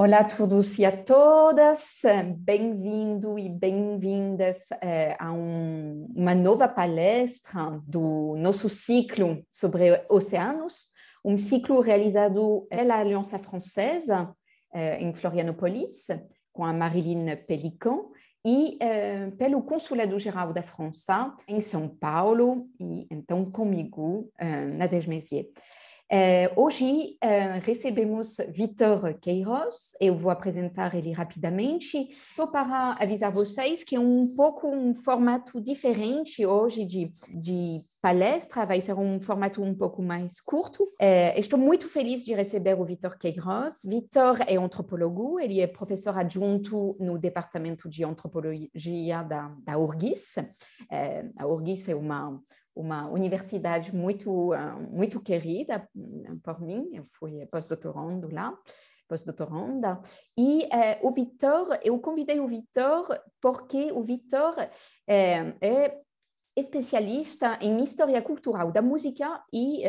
Olá a todos e a todas, bem-vindo e bem-vindas a uma nova palestra do nosso ciclo sobre oceanos, um ciclo realizado pela Aliança Francesa em Florianópolis, com a Marilyn Pélican, e pelo Consulado Geral da França em São Paulo, e então comigo, Nadège Mézières. Hoje recebemos Vítor Queiroz. Eu vou apresentar ele rapidamente, só para avisar vocês que é um pouco um formato diferente hoje de palestra, vai ser um formato um pouco mais curto. Estou muito feliz de receber o Vítor Queiroz. Vítor é antropólogo, ele é professor adjunto no Departamento de Antropologia da URGS. A URGS é uma universidade muito querida por mim. Eu fui pós-doutoranda lá. E o Vítor, eu convidei o Vítor porque o Vítor é especialista em história cultural da música e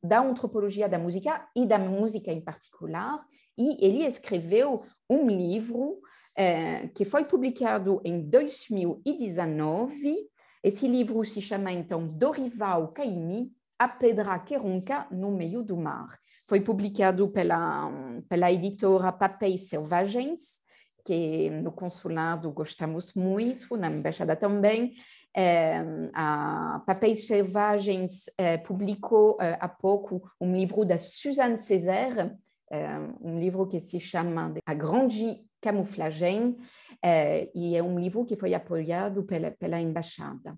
da antropologia da música e da música em particular, e ele escreveu um livro que foi publicado em 2019. Esse livro se chama, então, Dorival Caymmi, A Pedra que Ronca no Meio do Mar. Foi publicado pela editora Papéis Selvagens, que no consulado gostamos muito, na embaixada também. A Papéis Selvagens publicou há pouco um livro da Suzanne Césaire, um livro que se chama A Grande Camuflagem, e é um livro que foi apoiado pela embaixada.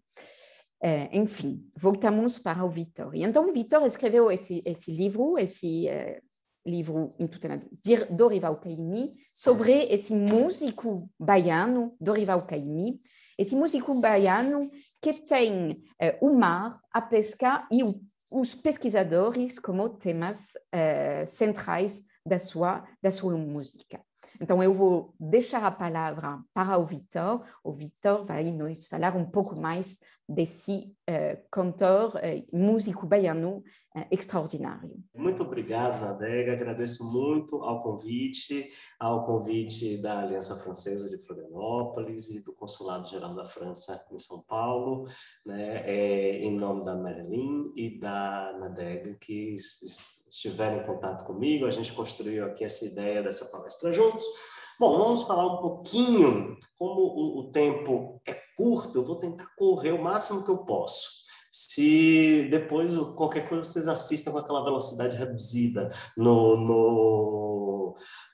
Enfim, voltamos para o Vítor. E então, o Vítor escreveu esse livro intitulado Dorival Caymmi, sobre esse músico baiano, Dorival Caymmi, esse músico baiano que tem o mar, a pesca e os pesquisadores como temas centrais da sua música. Então, eu vou deixar a palavra para o Vítor. O Vítor vai nos falar um pouco mais desse cantor, músico baiano extraordinário. Muito obrigado, Nadège. Agradeço muito ao convite da Aliança Francesa de Florianópolis e do Consulado Geral da França em São Paulo, né, em nome da Marilyn e da Nadège, que estiveram em contato comigo. A gente construiu aqui essa ideia dessa palestra juntos. Bom, vamos falar um pouquinho, como o tempo é curto, eu vou tentar correr o máximo que eu posso. Se depois qualquer coisa vocês assistam com aquela velocidade reduzida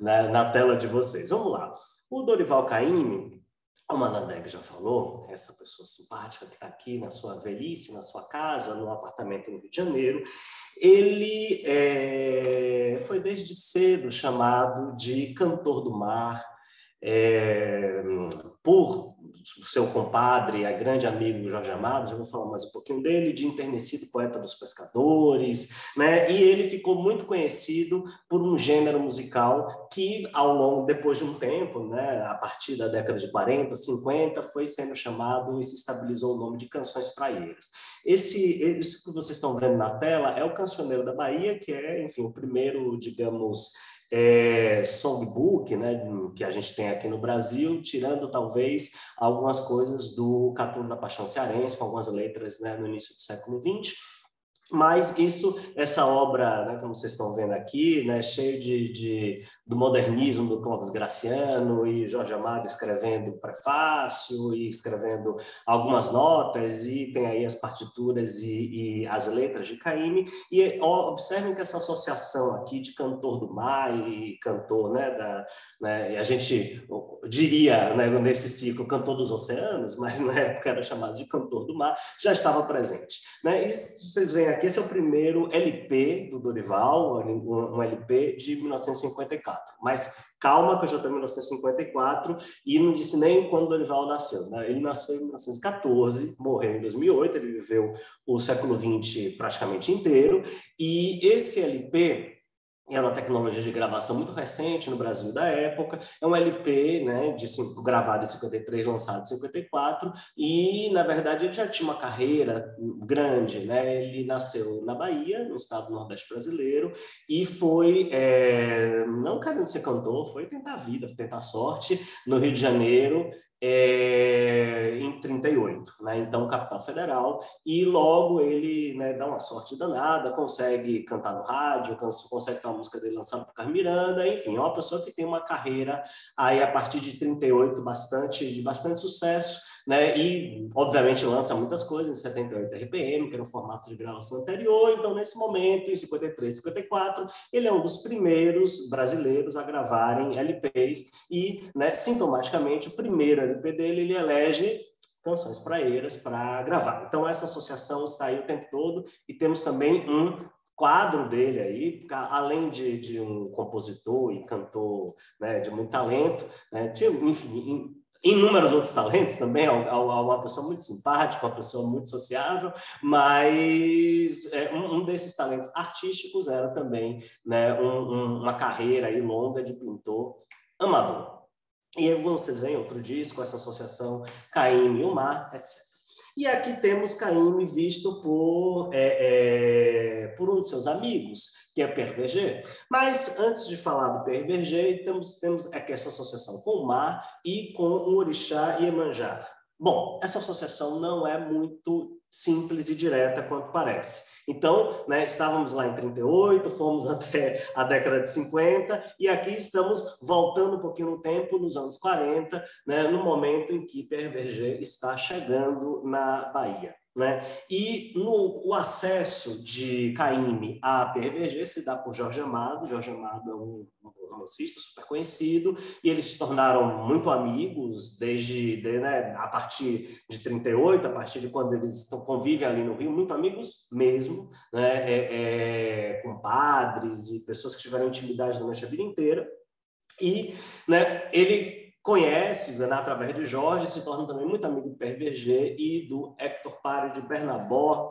na tela de vocês. Vamos lá. O Dorival Caymmi, como a Nadège já falou, essa pessoa simpática que está aqui na sua velhice, na sua casa, no apartamento no Rio de Janeiro, ele foi desde cedo chamado de cantor do mar, por seu compadre, a grande amigo Jorge Amado, já vou falar mais um pouquinho dele, de enternecido poeta dos pescadores, né? E ele ficou muito conhecido por um gênero musical que, depois de um tempo, né, a partir da década de 40, 50, foi sendo chamado e se estabilizou o nome de canções praieiras. Isso que vocês estão vendo na tela é o Cancioneiro da Bahia, que é, enfim, o primeiro, digamos, songbook, né, que a gente tem aqui no Brasil, tirando talvez algumas coisas do Catulo da Paixão Cearense, com algumas letras, né, no início do século XX. Mas essa obra, né, como vocês estão vendo aqui, né, cheio do modernismo do Clóvis Graciano e Jorge Amado escrevendo prefácio e escrevendo algumas notas, e tem aí as partituras e as letras de Caymmi. E observem que essa associação aqui de cantor do mar e cantor, né, a gente diria, né, nesse ciclo, cantor dos oceanos, mas na época era chamado de cantor do mar, já estava presente, né? E vocês veem aqui, esse é o primeiro LP do Dorival, um LP de 1954. Mas calma, que eu já estou em 1954 e não disse nem quando Dorival nasceu, né? Ele nasceu em 1914, morreu em 2008, ele viveu o século XX praticamente inteiro. E esse LP é uma tecnologia de gravação muito recente no Brasil da época, é um LP, né, gravado em 53, lançado em 54, e, na verdade, ele já tinha uma carreira grande, né? Ele nasceu na Bahia, no estado do Nordeste brasileiro, e foi, não querendo ser cantor, foi tentar a vida, tentar a sorte, no Rio de Janeiro, em 38, né? Então, capital federal, e logo ele, né, dá uma sorte danada, consegue cantar no rádio, consegue ter uma música dele lançada por Carlos Miranda, enfim, é uma pessoa que tem uma carreira aí a partir de 38 de bastante sucesso, né? E obviamente lança muitas coisas em 78 RPM, que era um formato de gravação anterior. Então, nesse momento, em 53, 54, ele é um dos primeiros brasileiros a gravarem LPs e, né, sintomaticamente, o primeiro LP dele, ele elege Canções Praeiras para gravar. Então, essa associação está aí o tempo todo, e temos também um quadro dele aí, além de um compositor e cantor, né, de muito talento, né, enfim, inúmeros outros talentos também, uma pessoa muito simpática, uma pessoa muito sociável, mas um desses talentos artísticos era também, né, uma carreira aí longa de pintor amador. E aí vocês veem outro disco, essa associação Caymmi e o Mar, etc. E aqui temos Caymmi visto por um de seus amigos, que é Pierre Berger. Mas antes de falar do Pierre Berger, temos aqui essa associação com o mar e com o orixá Iemanjá. Bom, essa associação não é muito simples e direta quanto parece. Então, né, estávamos lá em 38, fomos até a década de 50, e aqui estamos voltando um pouquinho no tempo, nos anos 40, né, no momento em que Pierre Berger está chegando na Bahia. Né? E o acesso de Caymmi a Pierre Berger se dá por Jorge Amado. Jorge Amado é um romancista super conhecido, e eles se tornaram muito amigos né, a partir de 38, a partir de quando eles convivem ali no Rio, muito amigos mesmo, né, compadres e pessoas que tiveram intimidade durante a vida inteira. E, né, ele conhece, né, através de Jorge, se torna também muito amigo do Pierre Berger e do Hector Pare de Bernabó,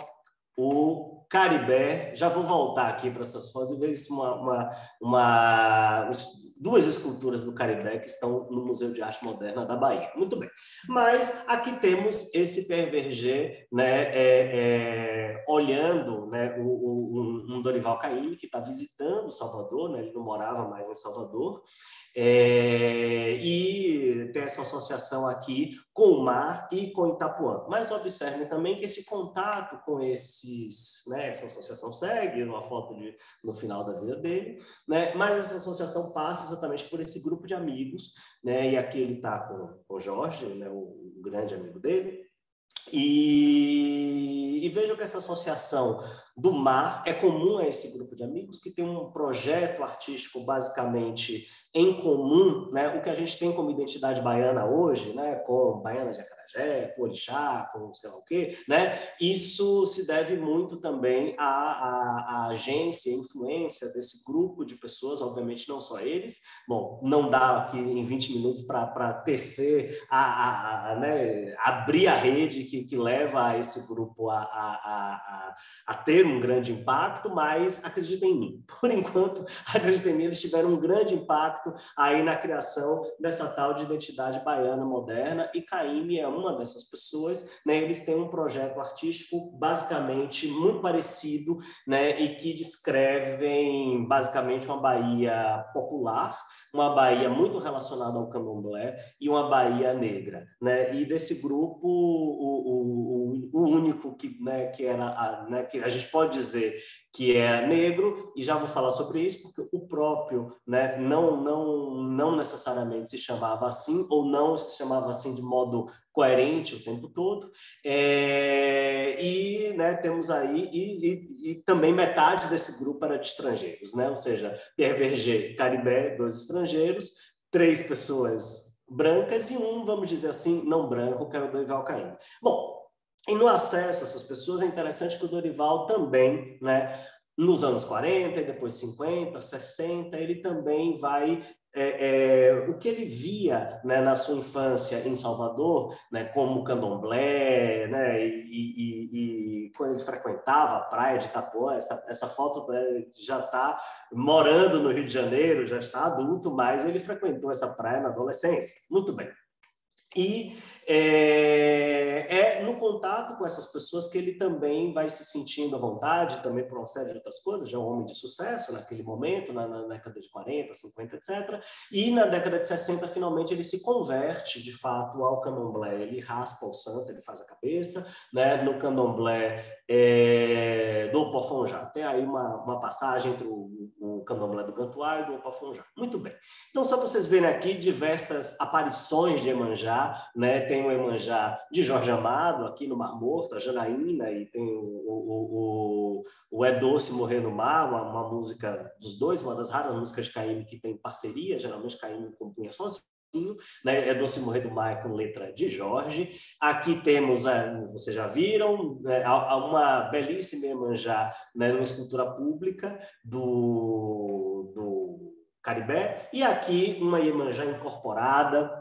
o Caribé. Já vou voltar aqui para essas fotos e ver duas esculturas do Caribé que estão no Museu de Arte Moderna da Bahia. Muito bem. Mas aqui temos esse Pierre Berger, né, olhando, né, um Dorival Caymmi, que está visitando Salvador, né, ele não morava mais em Salvador, e tem essa associação aqui com o mar e com Itapuã. Mas observem também que esse contato com esses, né, essa associação segue uma foto no final da vida dele, né, mas essa associação passa exatamente por esse grupo de amigos, né, e aqui ele está com o Jorge, né, o grande amigo dele. E vejam que essa associação do mar é comum a esse grupo de amigos, que tem um projeto artístico basicamente em comum, né? O que a gente tem como identidade baiana hoje, né? Com Baiana de Acarajé, com Orixá, com sei lá o quê, né? Isso se deve muito também à agência e influência desse grupo de pessoas, obviamente não só eles. Bom, não dá aqui em 20 minutos para tecer, né, abrir a rede que leva a esse grupo a ter um grande impacto, mas acreditem em mim. Por enquanto, acreditem em mim, eles tiveram um grande impacto aí na criação dessa tal de identidade baiana moderna, e Caymmi é uma dessas pessoas, né? Eles têm um projeto artístico basicamente muito parecido, né? E que descrevem basicamente uma Bahia popular, uma Bahia muito relacionada ao candomblé e uma Bahia negra, né? E desse grupo, o único que era, né, que a gente pode dizer que é negro, e já vou falar sobre isso, porque o próprio, né, não necessariamente se chamava assim, ou não se chamava assim de modo coerente o tempo todo, e, né, temos aí, e também metade desse grupo era de estrangeiros, né, ou seja, Pierre Berger, Caribé, 2 estrangeiros, 3 pessoas brancas e um, vamos dizer assim, não branco, que era o Dorival Caymmi. Bom, e no acesso a essas pessoas é interessante que o Dorival também, né, nos anos 40 e depois 50, 60, ele também vai o que ele via, né, na sua infância em Salvador, né, como candomblé, né, e quando ele frequentava a praia de Itapuã, essa foto, né, já está morando no Rio de Janeiro, já está adulto, mas ele frequentou essa praia na adolescência. Muito bem. E no contato com essas pessoas que ele também vai se sentindo à vontade, também por uma série de outras coisas, já é um homem de sucesso naquele momento, na década de 40, 50, etc. E na década de 60, finalmente, ele se converte, de fato, ao candomblé. Ele raspa o santo, ele faz a cabeça, né, no candomblé do Opofonjá. Tem aí uma passagem entre o candomblé do Gantuá e do Opofonjá. Muito bem. Então, só para vocês verem aqui diversas aparições de Iemanjá, né? Tem o Iemanjá de Jorge Amado, aqui no Mar Morto, a Janaína, e tem o É Doce Morrer no Mar, uma música dos dois, uma das raras músicas de Caymmi que tem parceria, geralmente Caymmi compunha sozinho, né? É Doce Morrer do Mar com letra de Jorge. Aqui temos, vocês já viram, né, uma belíssima Iemanjá, né, numa escultura pública do Caribé, e aqui uma Iemanjá incorporada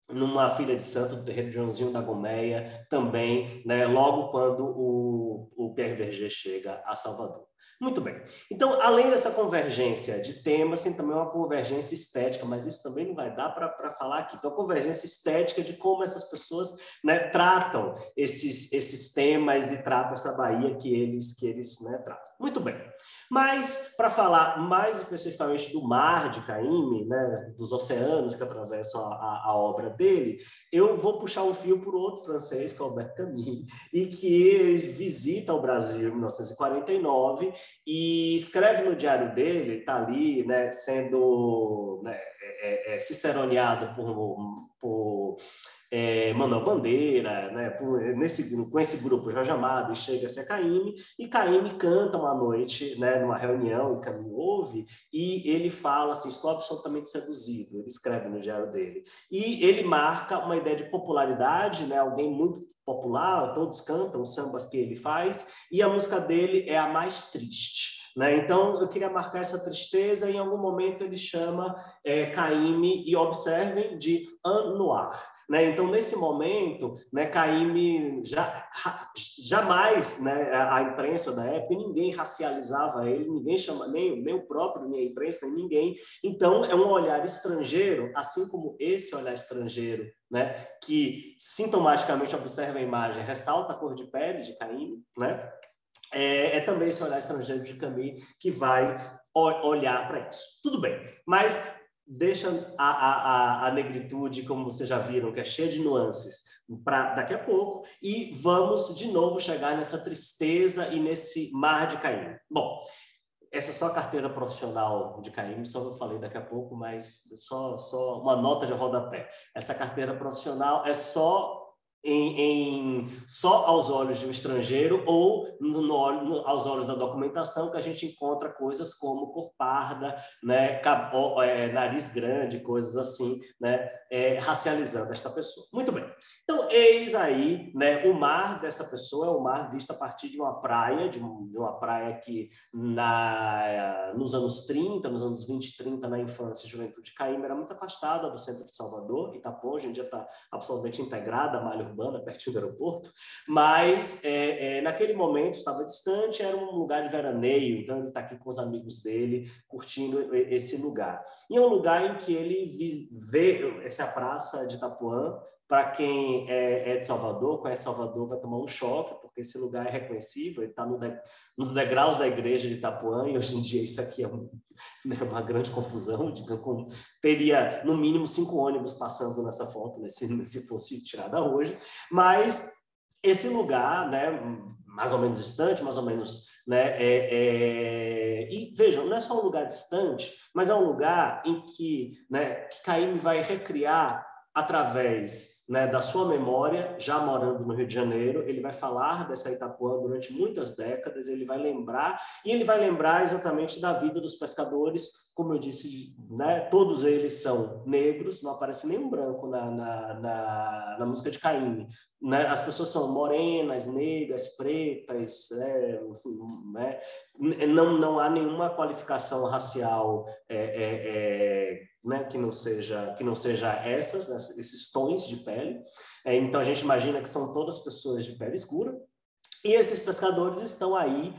numa filha de santo do terreiro de Joãozinho da Gomeia, também, né, logo quando o Pierre Verger chega a Salvador. Muito bem. Então, além dessa convergência de temas, tem também uma convergência estética, mas isso também não vai dar para falar aqui. Então, a convergência estética de como essas pessoas, né, tratam esses temas e tratam essa Bahia que eles né, tratam. Muito bem. Mas, para falar mais especificamente do mar de Caymmi, né, dos oceanos que atravessam a obra dele, eu vou puxar um fio por outro francês, que é Albert Camus, e que ele visita o Brasil em 1949 e escreve no diário dele, está ali, né, sendo, né, ciceroneado por Manuel Bandeira, né, com esse grupo Jorge Amado, e chega-se a Caymmi, e Caymmi canta uma noite, né, numa reunião, e Camus ouve, e ele fala assim, estou absolutamente seduzido, ele escreve no diário dele. E ele marca uma ideia de popularidade, né, alguém muito popular, todos cantam os sambas que ele faz, e a música dele é a mais triste. Né? Então, eu queria marcar essa tristeza, e em algum momento ele chama Caymmi, e observem, de Un Noir. Né? Então, nesse momento, né, Caymmi jamais, né, a imprensa da época, ninguém racializava ele, ninguém chama, nem o próprio, nem a imprensa, nem ninguém. Então, é um olhar estrangeiro, assim como esse olhar estrangeiro, né, que sintomaticamente observa a imagem, ressalta a cor de pele de Caymmi, né? Também esse olhar estrangeiro de Camus que vai olhar para isso. Tudo bem, mas deixa a negritude, como vocês já viram, que é cheia de nuances, para daqui a pouco, e vamos de novo chegar nessa tristeza e nesse mar de Caymmi. Bom, essa é só a carteira profissional de Caymmi, só eu falei daqui a pouco, mas só uma nota de rodapé. Essa carteira profissional é só só aos olhos de um estrangeiro ou aos olhos da documentação que a gente encontra coisas como cor parda, né, nariz grande, coisas assim, né, racializando esta pessoa. Muito bem. Então, eis aí, né, o mar dessa pessoa é um mar visto a partir de uma praia, de uma praia que nos anos 30, nos anos 20 e 30, na infância e juventude, Caymmi era muito afastada do centro de Salvador. Itapuã hoje em dia está absolutamente integrada à malha urbana, pertinho do aeroporto, mas naquele momento estava distante, era um lugar de veraneio, então ele está aqui com os amigos dele, curtindo esse lugar. E é um lugar em que ele vê essa praça de Itapuã. Para quem é de Salvador, conhece Salvador, vai tomar um choque, porque esse lugar é reconhecível, ele está nos degraus da igreja de Itapuã, e hoje em dia isso aqui é uma grande confusão. Teria, no mínimo, 5 ônibus passando nessa foto, se fosse tirada hoje, mas esse lugar, né, mais ou menos distante, mais ou menos... Né, e vejam, não é só um lugar distante, mas é um lugar em que, né, que Caymmi vai recriar através, né, da sua memória, já morando no Rio de Janeiro. Ele vai falar dessa Itapuã durante muitas décadas, ele vai lembrar exatamente da vida dos pescadores como eu disse, né, todos eles são negros, não aparece nenhum branco na música de Caymmi, né? As pessoas são morenas, negras, pretas, enfim, né? Não há nenhuma qualificação racial né, que não seja essas, né, esses tons de pele. Então a gente imagina que são todas pessoas de pele escura, e esses pescadores estão aí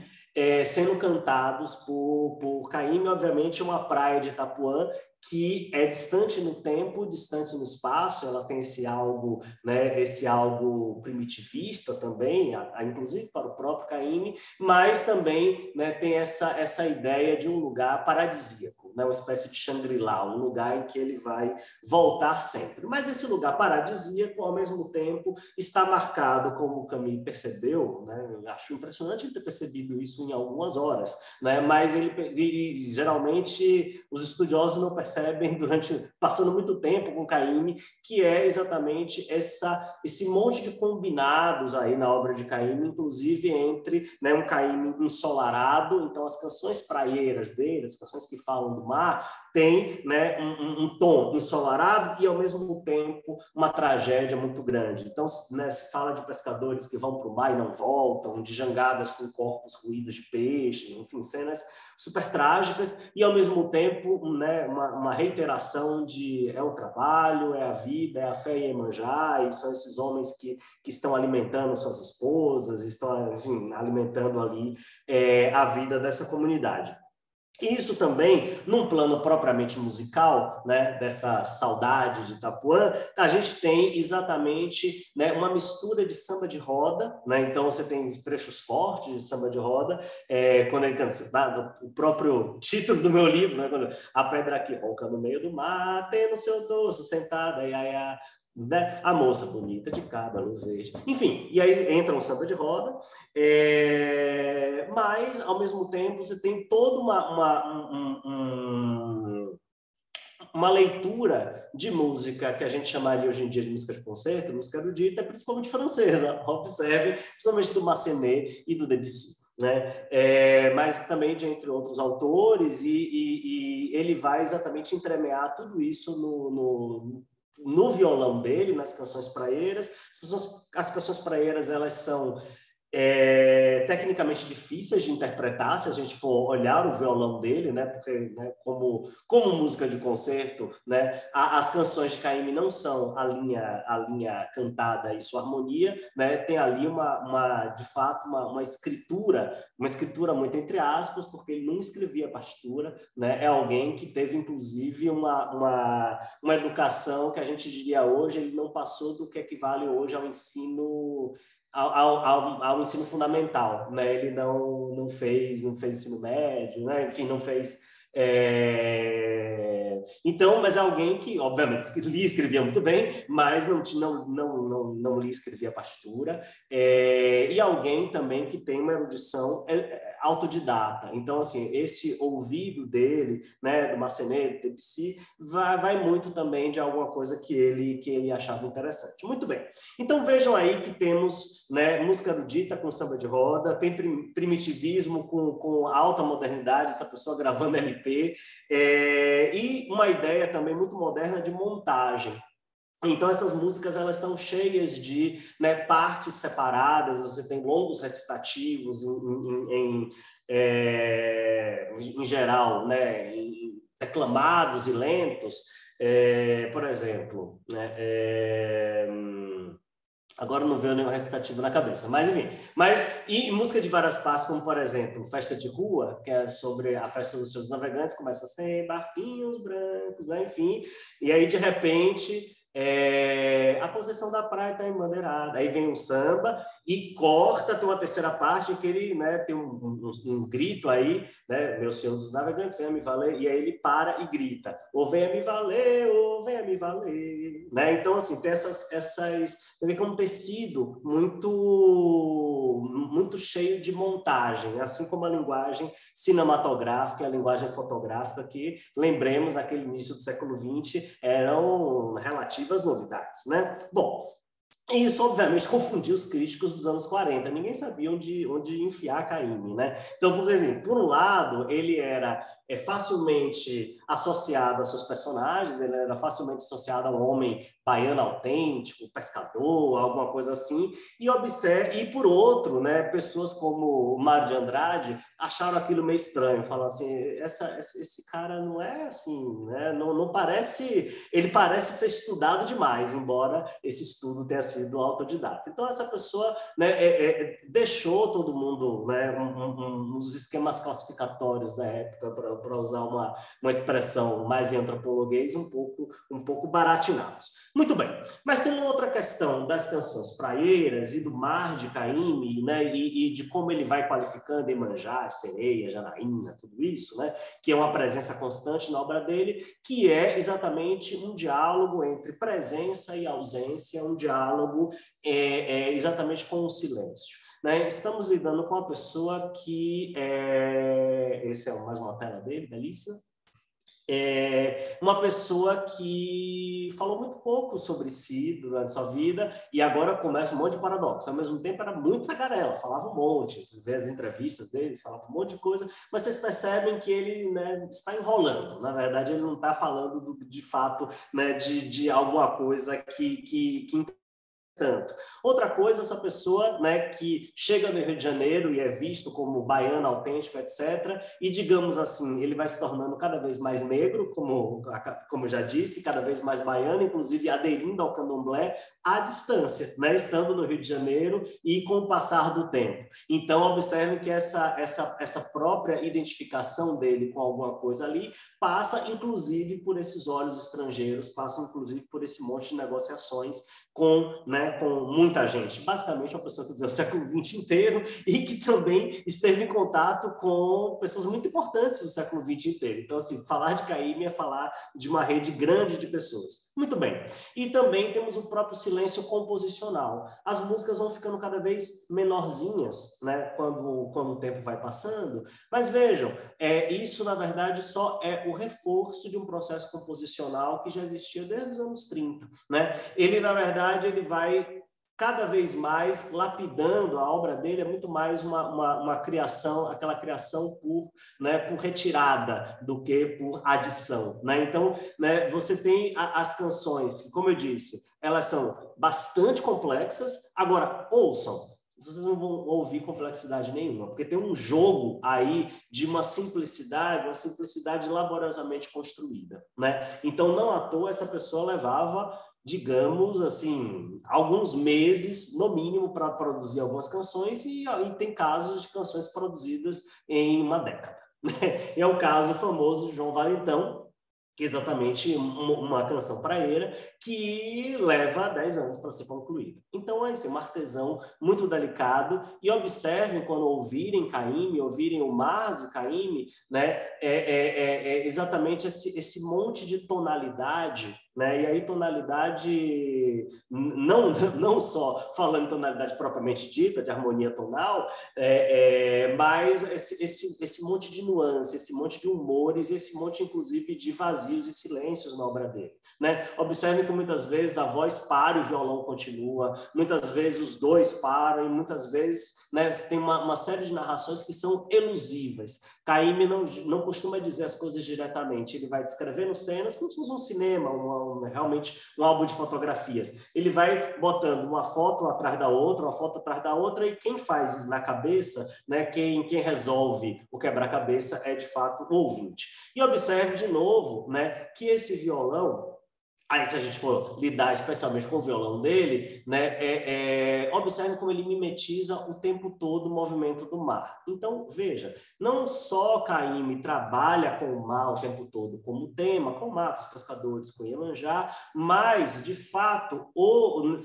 sendo cantados por Caymmi. Obviamente é uma praia de Itapuã que é distante no tempo, distante no espaço. Ela tem esse algo, né, esse algo primitivista também, inclusive para o próprio Caymmi, mas também, né, tem essa ideia de um lugar paradisíaco, né, uma espécie de Shangri-La, um lugar em que ele vai voltar sempre. Mas esse lugar paradisíaco, ao mesmo tempo, está marcado, como o Camus percebeu, né, eu acho impressionante ele ter percebido isso em algumas horas, né, mas ele geralmente os estudiosos não percebem passando muito tempo com Caymmi, que é exatamente esse monte de combinados aí na obra de Caymmi, inclusive entre, né, um Caymmi ensolarado. Então as canções praieiras dele, as canções que falam do mar, tem, né, um tom ensolarado e ao mesmo tempo uma tragédia muito grande. Então, né, se fala de pescadores que vão para o mar e não voltam, de jangadas com corpos ruídos de peixe, enfim, cenas super trágicas, e ao mesmo tempo, né, uma reiteração de é o trabalho, é a vida, é a fé em Iemanjá, e são esses homens que estão alimentando suas esposas, estão, enfim, alimentando ali a vida dessa comunidade. Isso também, num plano propriamente musical, né, dessa saudade de Itapuã, a gente tem exatamente, né, uma mistura de samba de roda, né? Então você tem trechos fortes de samba de roda, quando ele canta, o próprio título do meu livro, né, a pedra que ronca no meio do mar, tem no seu dorso sentada, ia, né? A moça bonita de cabelo verde. Enfim, e aí entra um samba de roda, mas, ao mesmo tempo, você tem toda uma leitura de música que a gente chamaria hoje em dia de música de concerto, música erudita, principalmente francesa. Observe, principalmente do Massenet e do Debussy, né? Mas também de entre outros autores, e ele vai exatamente entremear tudo isso no violão dele, nas canções praeiras. As canções praeiras, elas são tecnicamente difíceis de interpretar, se a gente for olhar o violão dele, né? Porque, né, como música de concerto, né, as canções de Caymmi não são a linha cantada e sua harmonia, né? Tem ali de fato uma escritura muito entre aspas, porque ele não escrevia partitura, né? É alguém que teve inclusive uma educação que a gente diria hoje, ele não passou do que equivale hoje ao ensino ensino fundamental, né? Ele não fez ensino médio, né? Enfim, não fez. Então, mas é alguém que, obviamente, lia escrevia muito bem, mas não lia escrevia partitura, e alguém também que tem uma erudição autodidata. Então, assim, esse ouvido dele, né, do Massenet, do Debussy, vai muito também de alguma coisa que ele achava interessante. Muito bem. Então, vejam aí que temos, né, música erudita com samba de roda, tem primitivismo com alta modernidade, essa pessoa gravando LP, e uma ideia também muito moderna de montagem. Então, essas músicas, elas são cheias de, né, partes separadas, você tem longos recitativos em geral, né, declamados e lentos, por exemplo, né, agora não veio nenhum recitativo na cabeça, mas enfim. E música de várias partes, como por exemplo, Festa de Rua, que é sobre a festa dos seus navegantes, começa sem barquinhos brancos, né, enfim, e aí de repente a Conceição da Praia está embandeirada, aí vem um samba e corta, tem uma terceira parte em que ele, né, tem um grito aí, né, meu senhor dos navegantes, venha me valer, e aí ele para e grita, ou venha me valer, ou venha me valer, né? Então, assim, tem tem como tecido muito cheio de montagem, assim como a linguagem cinematográfica e a linguagem fotográfica, que, lembremos, naquele início do século XX, eram relativas novidades, né? Bom, isso, obviamente, confundiu os críticos dos anos 40. Ninguém sabia onde enfiar Caymmi, né? Então, por exemplo, por um lado, ele era facilmente associado a seus personagens, ele era facilmente associado ao homem baiano autêntico, pescador, alguma coisa assim, e por outro, né, pessoas como o Mário de Andrade acharam aquilo meio estranho, falam assim, esse cara não é assim, né, não parece, ele parece ser estudado demais, embora esse estudo tenha sido autodidata. Então essa pessoa, né, deixou todo mundo, né, uns esquemas classificatórios da época, para usar uma expressão mais em antropologuês, um pouco baratinados. Muito bem, mas tem uma outra questão das canções praieiras e do mar de Caymmi, né, e de como ele vai qualificando Iemanjá, Sereia, Janaína, tudo isso, né, que é uma presença constante na obra dele, que é exatamente um diálogo entre presença e ausência, um diálogo exatamente com o silêncio. Né? Estamos lidando com uma pessoa que... esse é mais uma tela dele, belíssima. Uma pessoa que falou muito pouco sobre si durante sua vida e agora começa um monte de paradoxo. Ao mesmo tempo era muito tagarela, falava um monte, você vê as entrevistas dele, falava um monte de coisa, mas vocês percebem que ele, né, está enrolando. Na verdade, ele não está falando de fato, né, de alguma coisa que tanto. Outra coisa, essa pessoa, né, que chega no Rio de Janeiro e é visto como baiano autêntico, etc., e, digamos assim, ele vai se tornando cada vez mais negro, como já disse, cada vez mais baiano, inclusive aderindo ao candomblé à distância, né, estando no Rio de Janeiro e com o passar do tempo. Então, observe que essa própria identificação dele com alguma coisa ali passa, inclusive, por esses olhos estrangeiros, passa, inclusive, por esse monte de negociações com muita gente. Basicamente, uma pessoa que viveu o século XX inteiro e que também esteve em contato com pessoas muito importantes do século XX inteiro. Então, assim, falar de Caymmi é falar de uma rede grande de pessoas. Muito bem. E também temos o próprio silêncio composicional. As músicas vão ficando cada vez menorzinhas, né, quando o tempo vai passando. Mas vejam, isso, na verdade, só é o reforço de um processo composicional que já existia desde os anos 30. Né? Ele, na verdade, ele vai cada vez mais lapidando, a obra dele é muito mais uma criação, aquela criação por retirada do que por adição. Né? Então, né, você tem as canções, como eu disse, elas são bastante complexas. Agora, ouçam, vocês não vão ouvir complexidade nenhuma, porque tem um jogo aí de uma simplicidade laboriosamente construída. Né? Então, não à toa, essa pessoa levava, digamos assim, alguns meses, no mínimo, para produzir algumas canções, e tem casos de canções produzidas em uma década. Né? É o caso famoso de João Valentão, que é exatamente uma canção praieira que leva 10 anos para ser concluída. Então, é um artesão muito delicado, e observem quando ouvirem Caymmi, ouvirem o mar de Caymmi, né, exatamente esse monte de tonalidade, né? E aí tonalidade, não só falando tonalidade propriamente dita, de harmonia tonal, mas esse monte de nuances, esse monte de humores, esse monte, inclusive, de vazios e silêncios na obra dele. Né? Observe que muitas vezes a voz para e o violão continua, muitas vezes os dois param, e muitas vezes, né, tem uma série de narrações que são elusivas. Caymmi não costuma dizer as coisas diretamente, ele vai descrevendo cenas como se fosse um cinema, realmente um álbum de fotografias. Ele vai botando uma foto atrás da outra, uma foto atrás da outra, e quem faz isso na cabeça, né, quem resolve o quebra-cabeça é, de fato, o ouvinte. E observe de novo, né, que esse violão, aí se a gente for lidar especialmente com o violão dele, né, observe como ele mimetiza o tempo todo o movimento do mar. Então, veja, não só Caymmi trabalha com o mar o tempo todo como tema, com o mar, com os pescadores, com Iemanjá, mas, de fato,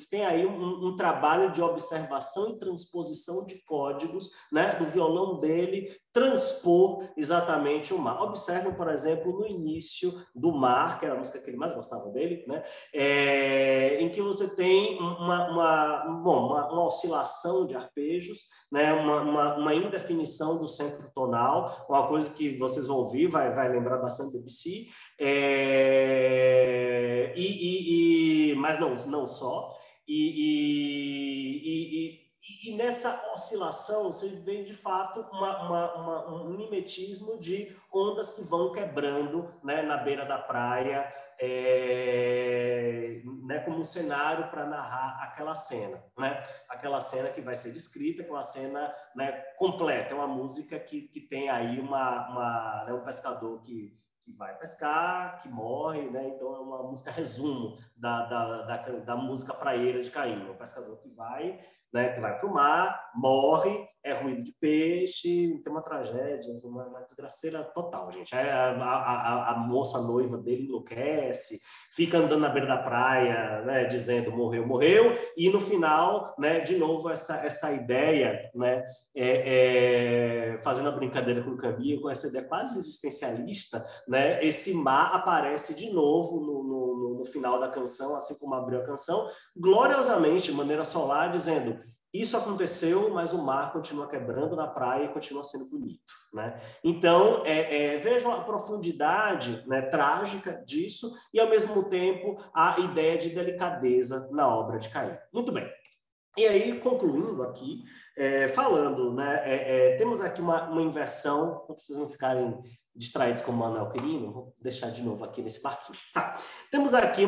tem aí um trabalho de observação e transposição de códigos, né, do violão dele, transpor exatamente o mar. Observem, por exemplo, no início do Mar, que era a música que ele mais gostava dele, né? Em que você tem uma oscilação de arpejos, né? uma indefinição do centro tonal, uma coisa que vocês vão ouvir, vai lembrar bastante do Debussy, mas não só. E nessa oscilação, você vê, de fato, um mimetismo de ondas que vão quebrando, né, na beira da praia, né, como um cenário para narrar aquela cena, né? Aquela cena que vai ser descrita, aquela cena, né, completa. É uma música que tem aí né, um pescador que vai pescar, que morre, né? Então é uma música resumo da música praieira de Caíme. Um pescador que vai, né, que vai para o mar, morre, é ruído de peixe, tem uma tragédia, uma desgraceira total, gente. A moça noiva dele enlouquece, fica andando na beira da praia, né, dizendo morreu, morreu, e no final, né, de novo, essa ideia, né, fazendo a brincadeira com o Camille, com essa ideia quase existencialista, né, esse mar aparece de novo no final da canção, assim como abriu a canção, gloriosamente, de maneira solar, dizendo: isso aconteceu, mas o mar continua quebrando na praia e continua sendo bonito, né? Então, vejam a profundidade, né, trágica disso e, ao mesmo tempo, a ideia de delicadeza na obra de Caíme. Muito bem. E aí, concluindo aqui, falando, né, temos aqui uma inversão, para vocês não ficarem distraídos com o Manuel Quirino, vou deixar de novo aqui nesse barquinho. Tá. Temos aqui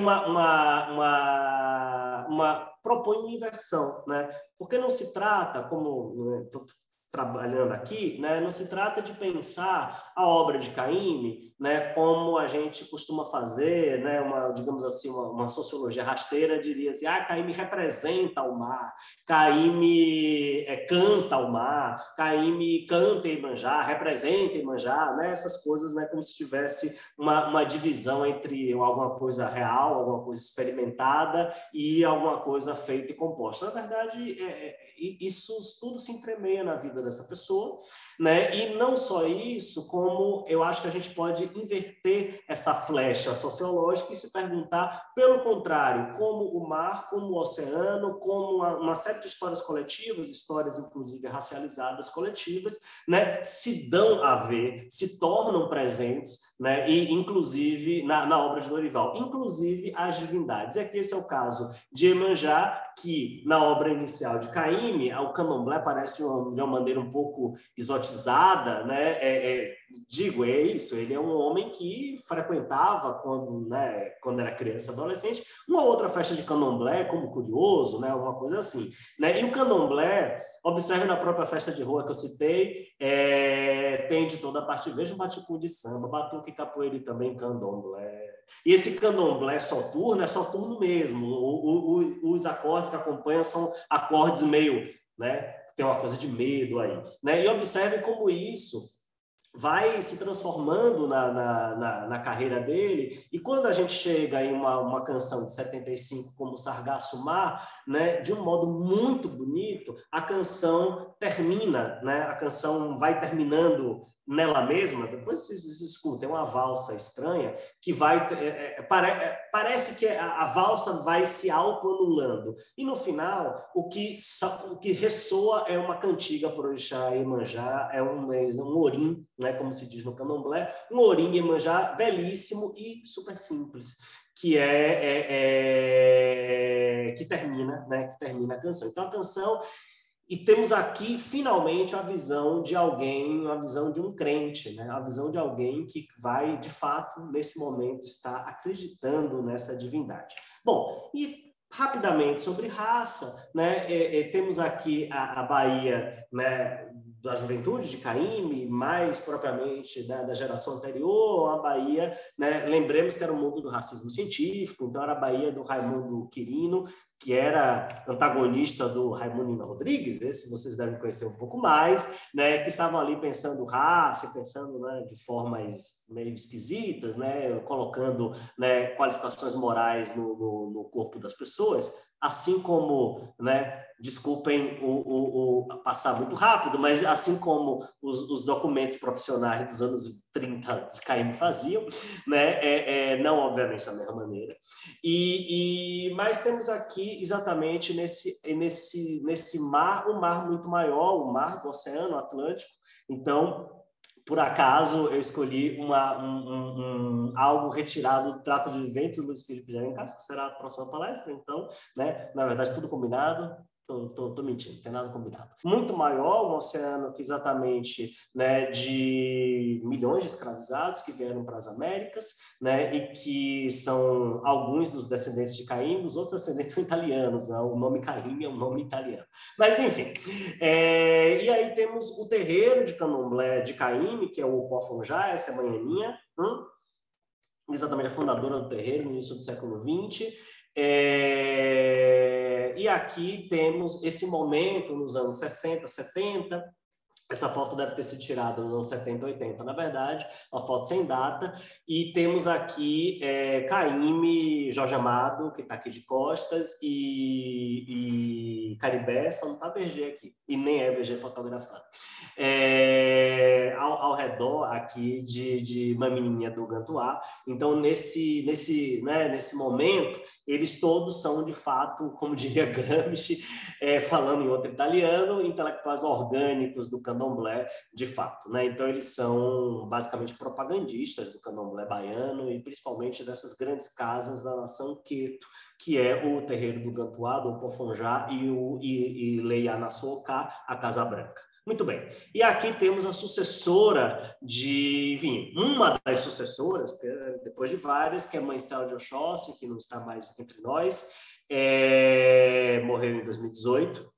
propõe uma inversão, né? Porque não se trata, como estou trabalhando aqui, né, não se trata de pensar a obra de Caíme, né, como a gente costuma fazer, né, digamos assim, uma sociologia rasteira diria assim: Caíme representa o mar, Caíme canta o mar, Caíme canta Iemanjá, representa Iemanjá, né, essas coisas, né, como se tivesse uma divisão entre alguma coisa real, alguma coisa experimentada e alguma coisa feita e composta. Na verdade, isso tudo se entremeia na vida dessa pessoa, né? E não só isso, como eu acho que a gente pode inverter essa flecha sociológica e se perguntar, pelo contrário, como o mar, como o oceano, como uma série de histórias coletivas, histórias inclusive racializadas coletivas, né, se dão a ver, se tornam presentes, né, e inclusive na obra de Dorival, inclusive as divindades. E aqui esse é o caso de Iemanjá, que na obra inicial de Caíme, o candomblé aparece de uma maneira um pouco exotizada, né? Digo, é isso, ele é um homem que frequentava, quando era criança, adolescente, uma outra festa de candomblé, como curioso, né? Uma coisa assim, né? E o candomblé, observe na própria festa de rua que eu citei, tem de toda a parte, veja um baticu de samba, batuque, capoeira e também candomblé. E esse candomblé soturno é soturno mesmo. Os acordes que acompanham são acordes meio, né, tem uma coisa de medo aí, né? E observe como isso vai se transformando na carreira dele, e quando a gente chega em uma canção de 75 como Sargasso Mar, né, de um modo muito bonito, a canção termina, né, a canção vai terminando nela mesma, depois vocês escutem, é uma valsa estranha, que vai, parece que a valsa vai se autoanulando, e no final, o que ressoa é uma cantiga por Orixá e Iemanjá, é um orim, né, como se diz no candomblé, um orim Iemanjá belíssimo e super simples, que que termina, né, que termina a canção. Então, a canção... E temos aqui, finalmente, a visão de alguém, a visão de um crente, né? A visão de alguém que vai, de fato, nesse momento, estar acreditando nessa divindade. Bom, e rapidamente sobre raça, né? Temos aqui a Bahia, né, da juventude de Caíme, mais propriamente da geração anterior, a Bahia, né? Lembremos que era o mundo do racismo científico, então era a Bahia do Raimundo Quirino, que era antagonista do Raimundo Rodrigues, esse vocês devem conhecer um pouco mais, né, que estavam ali pensando raça, pensando, né, de formas meio esquisitas, né, colocando, né, qualificações morais no corpo das pessoas, assim como, né, desculpem passar muito rápido, mas assim como os documentos profissionais dos anos 30 de Caíme faziam, né, não obviamente da mesma maneira. Mas temos aqui exatamente nesse mar, um mar muito maior, o mar do Oceano Atlântico. Então, por acaso, eu escolhi algo retirado do Trato de Viventes do Luiz Felipe de Alencar, que será a próxima palestra, então, né, na verdade, tudo combinado. Tô mentindo, não tem nada combinado. Muito maior, um oceano que exatamente, né, de milhões de escravizados que vieram para as Américas, né, e que são alguns dos descendentes de Caymmi, os outros descendentes são italianos, né, o nome Caymmi é um nome italiano. Mas, enfim, e aí temos o terreiro de candomblé de Caymmi, que é o Pó-Fonjá, essa é a manhaninha, exatamente a fundadora do terreiro, no início do século XX. E aqui temos esse momento nos anos 60, 70, essa foto deve ter sido tirada nos anos 70, 80, na verdade, uma foto sem data, e temos aqui Caymmi, Jorge Amado, que está aqui de costas, e Caribé, só não está VG aqui, e nem é VG fotografado. Ao redor aqui de uma menininha do Gantuá. Então, nesse momento, eles todos são, de fato, como diria Gramsci, falando em outro italiano, intelectuais orgânicos do candomblé, de fato, né? Então, eles são basicamente propagandistas do candomblé baiano e principalmente dessas grandes casas da nação Queto, que é o terreiro do Gantuá, do Pó-Fonjá e Leia Nassoká, a Casa Branca. Muito bem. E aqui temos a sucessora enfim, uma das sucessoras, depois de várias, que é a Mãe Estela de Oxóssi, que não está mais entre nós, morreu em 2018.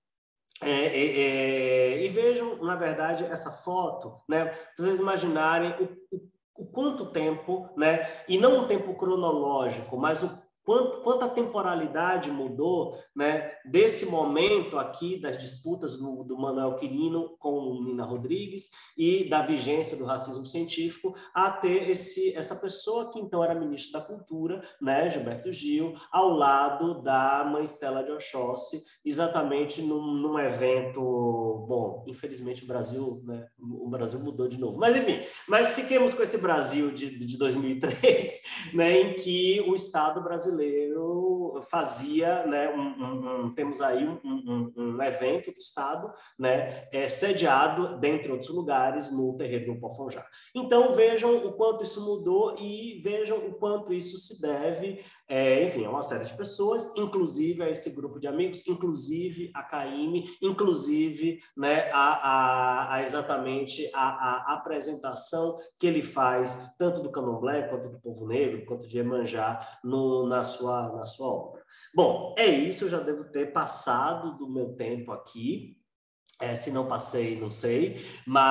E vejam, na verdade, essa foto, né, para vocês imaginarem o quanto tempo, né, e não um tempo cronológico, mas quanto a temporalidade mudou, né, desse momento aqui das disputas do Manuel Quirino com Nina Rodrigues e da vigência do racismo científico a ter essa pessoa que então era ministro da Cultura, né, Gilberto Gil, ao lado da Mãe Estela de Oxóssi, exatamente num evento, bom, infelizmente o Brasil mudou de novo, mas enfim, fiquemos com esse Brasil de 2003, né, em que o Estado brasileiro fazia, né, temos aí um evento do Estado, né, sediado, dentre outros lugares, no terreiro do Pó-Fonjá. Então, vejam o quanto isso mudou e vejam o quanto isso se deve, enfim, a uma série de pessoas, inclusive a esse grupo de amigos, inclusive a Caymmi, inclusive, né, exatamente a apresentação que ele faz, tanto do candomblé, quanto do povo negro, quanto de Iemanjá, na sua obra. Bom, é isso, eu já devo ter passado do meu tempo aqui, se não passei, não sei, mas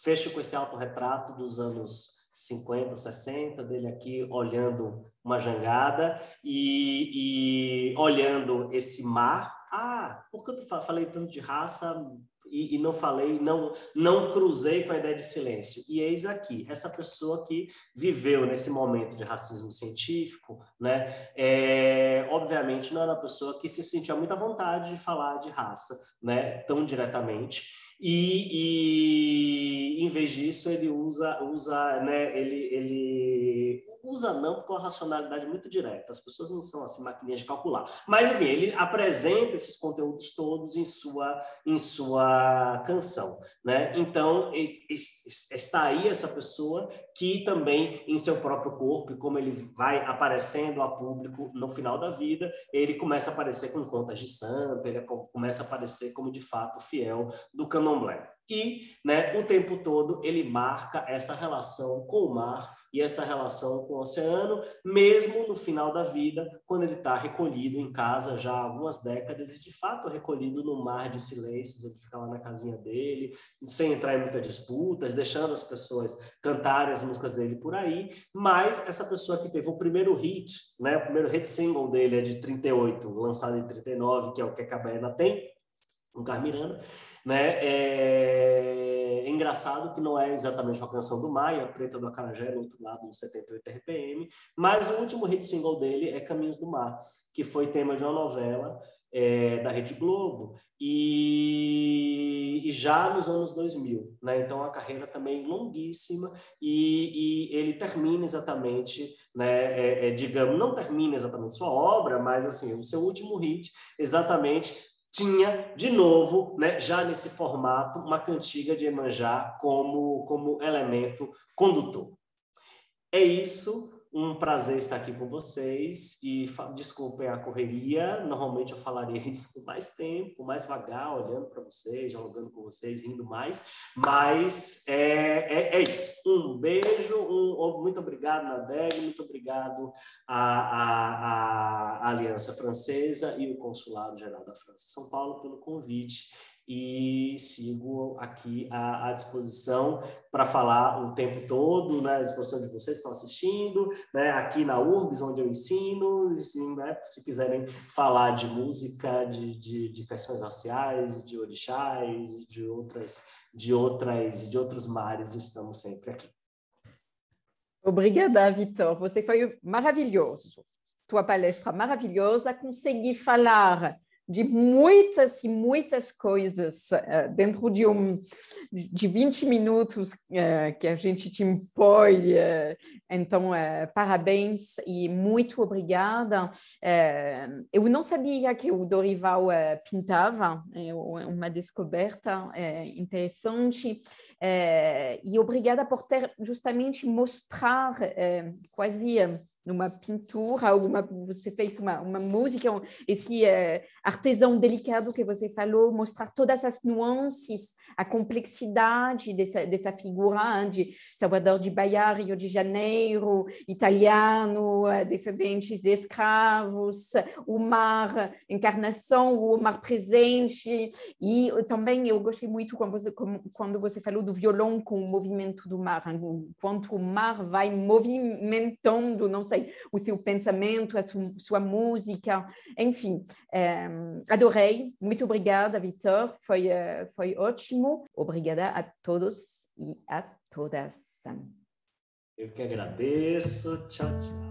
fecho com esse autorretrato dos anos 50, 60, dele aqui olhando uma jangada e olhando esse mar. Por que eu falei tanto de raça e não falei, não cruzei com a ideia de silêncio? E eis aqui, essa pessoa que viveu nesse momento de racismo científico, né, obviamente não era uma pessoa que se sentia muita vontade de falar de raça, né, tão diretamente. E em vez disso, ele usa, né, ele usa não, porque é uma racionalidade muito direta, as pessoas não são assim maquininhas de calcular, mas enfim, ele apresenta esses conteúdos todos em sua canção, né? Então está aí essa pessoa que também em seu próprio corpo, e como ele vai aparecendo a público no final da vida, ele começa a aparecer com contas de santo, ele começa a aparecer como de fato fiel do candomblé. E, né, o tempo todo ele marca essa relação com o mar e essa relação com o oceano, mesmo no final da vida, quando ele está recolhido em casa já há algumas décadas e, de fato, recolhido no mar de silêncios, ele fica lá na casinha dele, sem entrar em muitas disputas, deixando as pessoas cantarem as músicas dele por aí, mas essa pessoa que teve o primeiro hit, né, o primeiro hit single dele é de 38, lançado em 39, que é o que a Cabaena tem, um Carmiranda, né? É engraçado que não é exatamente uma canção do Maia, Preta do Acarajé, no outro lado, no 78 RPM, mas o último hit single dele é Caminhos do Mar, que foi tema de uma novela da Rede Globo, e já nos anos 2000, né? Então a carreira também longuíssima, e ele termina exatamente, né, digamos, não termina exatamente sua obra, mas assim, o seu último hit exatamente tinha, de novo, né, já nesse formato, uma cantiga de Iemanjá como elemento condutor. É isso, um prazer estar aqui com vocês e desculpem a correria, normalmente eu falaria isso com mais tempo, com mais vagar, olhando para vocês, dialogando com vocês, rindo mais, mas é isso. Um beijo, muito obrigado, Nadeg, muito obrigado à Aliança Francesa e o Consulado Geral da França em São Paulo pelo convite. E sigo aqui à disposição para falar o tempo todo, né, à disposição de vocês que estão assistindo, né, aqui na URGS, onde eu ensino, né, se quiserem falar de música, de questões raciais, de orixás, de outros mares, estamos sempre aqui. Obrigada, Vitor. Você foi maravilhoso. Tua palestra maravilhosa. Consegui falar de muitas e muitas coisas dentro de 20 minutos que a gente te impõe. Então, parabéns e muito obrigada. Eu não sabia que o Dorival pintava, uma descoberta interessante. E obrigada por ter justamente mostrar quase numa pintura, você fez uma música, esse artesão delicado que você falou, mostrar todas as nuances, a complexidade dessa figura de Salvador de Bahia, Rio de Janeiro, italiano, descendentes de escravos, o mar, encarnação, o mar presente. E também eu gostei muito quando você falou do violão com o movimento do mar, enquanto o mar vai movimentando, não sei, o seu pensamento, a sua música, enfim, adorei, muito obrigada, Vitor, foi ótimo, obrigada a todos e a todas. Eu que agradeço, tchau, tchau.